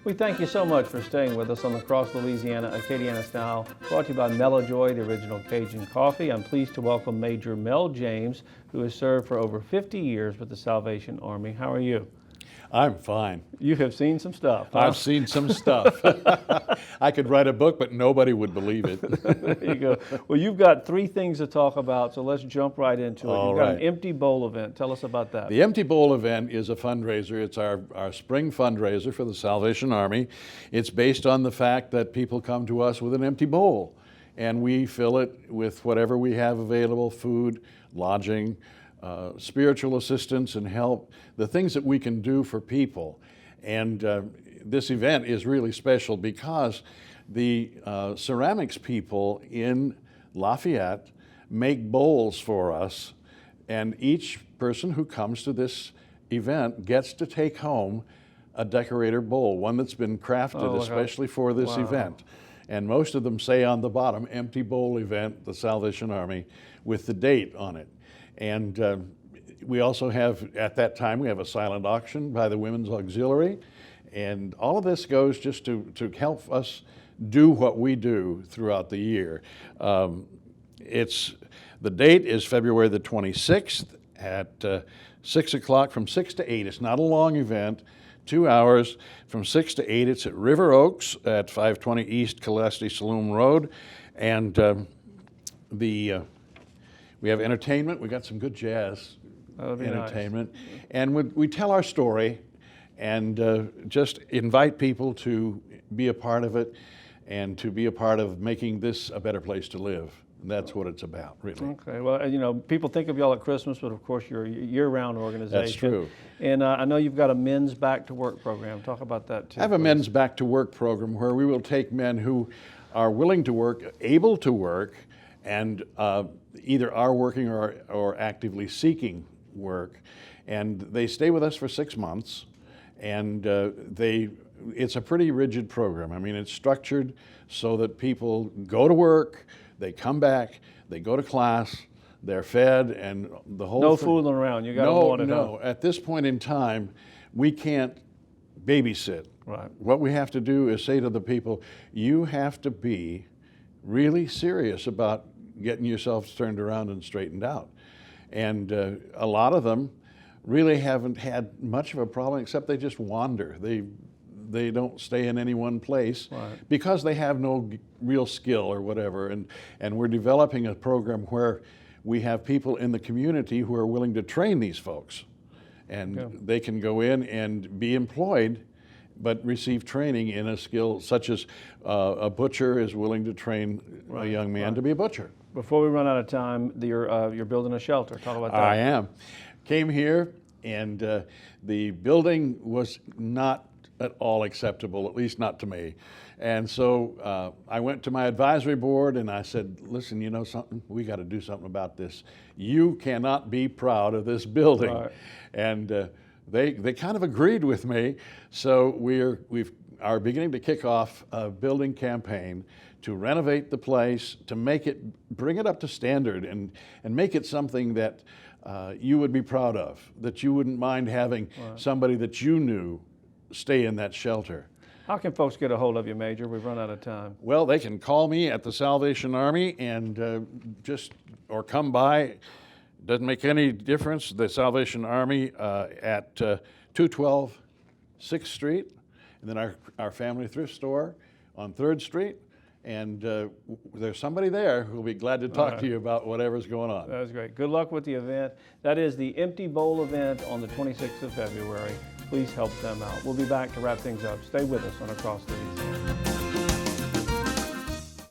We thank you so much for staying with us on the Cross Louisiana Acadiana Style, brought to you by Mellow Joy, the original Cajun coffee. I'm pleased to welcome Major Mel James, who has served for over 50 years with the Salvation Army. How are you? I'm fine. You have seen some stuff, huh? I've seen some stuff. I could write a book, but nobody would believe it. There you go. Well, you've got three things to talk about, so let's jump right into it. All You've got right. an Empty Bowl event. Tell us about that. The Empty Bowl event is a fundraiser. It's our spring fundraiser for the Salvation Army. It's based on the fact that people come to us with an empty bowl, and we fill it with whatever we have available: food, lodging, spiritual assistance and help, the things that we can do for people. And this event is really special because the ceramics people in Lafayette make bowls for us, and each person who comes to this event gets to take home a decorator bowl, one that's been crafted especially for this event. And most of them say on the bottom, Empty Bowl Event, the Salvation Army, with the date on it. And we also have, at that time, we have a silent auction by the Women's Auxiliary. And all of this goes just to help us do what we do throughout the year. The date is February the 26th at 6 o'clock, from 6 to 8. It's not a long event, 2 hours from 6 to 8. It's at River Oaks at 520 East Calesti Saloon Road. And we have entertainment. We got some good jazz entertainment. Nice. And we tell our story and just invite people to be a part of it and to be a part of making this a better place to live. And that's what it's about, really. Okay. Well, you know, people think of y'all at Christmas, but of course you're a year-round organization. That's true. And I know you've got a men's back to work program. Talk about that too. I have a men's back to work program where we will take men who are willing to work, able to work, and either are working or actively seeking work, and they stay with us for 6 months, and it's a pretty rigid program. I mean, it's structured so that people go to work, they come back, they go to class, they're fed, and the whole no thing. fooling around. You got to want it. No. At this point in time, we can't babysit. Right. What we have to do is say to the people, you have to be really serious about getting yourselves turned around and straightened out. And a lot of them really haven't had much of a problem, except they just wander. They don't stay in any one place because they have no real skill or whatever. And we're developing a program where we have people in the community who are willing to train these folks. And they can go in and be employed, but receive training in a skill such as a butcher is willing to train a young man to be a butcher. Before we run out of time, you're building a shelter. Talk about that. I am. Came here, and the building was not at all acceptable, at least not to me. And so I went to my advisory board and I said, listen, you know something? We got to do something about this. You cannot be proud of this building. Right. And they kind of agreed with me. So we are beginning to kick off a building campaign to renovate the place, to bring it up to standard and make it something that you would be proud of, that you wouldn't mind having somebody that you knew stay in that shelter. How can folks get a hold of you, Major? We've run out of time. Well, they can call me at the Salvation Army and or come by. Doesn't make any difference. The Salvation Army at 212 6th Street, and then our family thrift store on 3rd Street. And there's somebody there who will be glad to talk to you about whatever's going on. That's great. Good luck with the event. That is the Empty Bowl event on the 26th of February. Please help them out. We'll be back to wrap things up. Stay with us on Across Louisiana.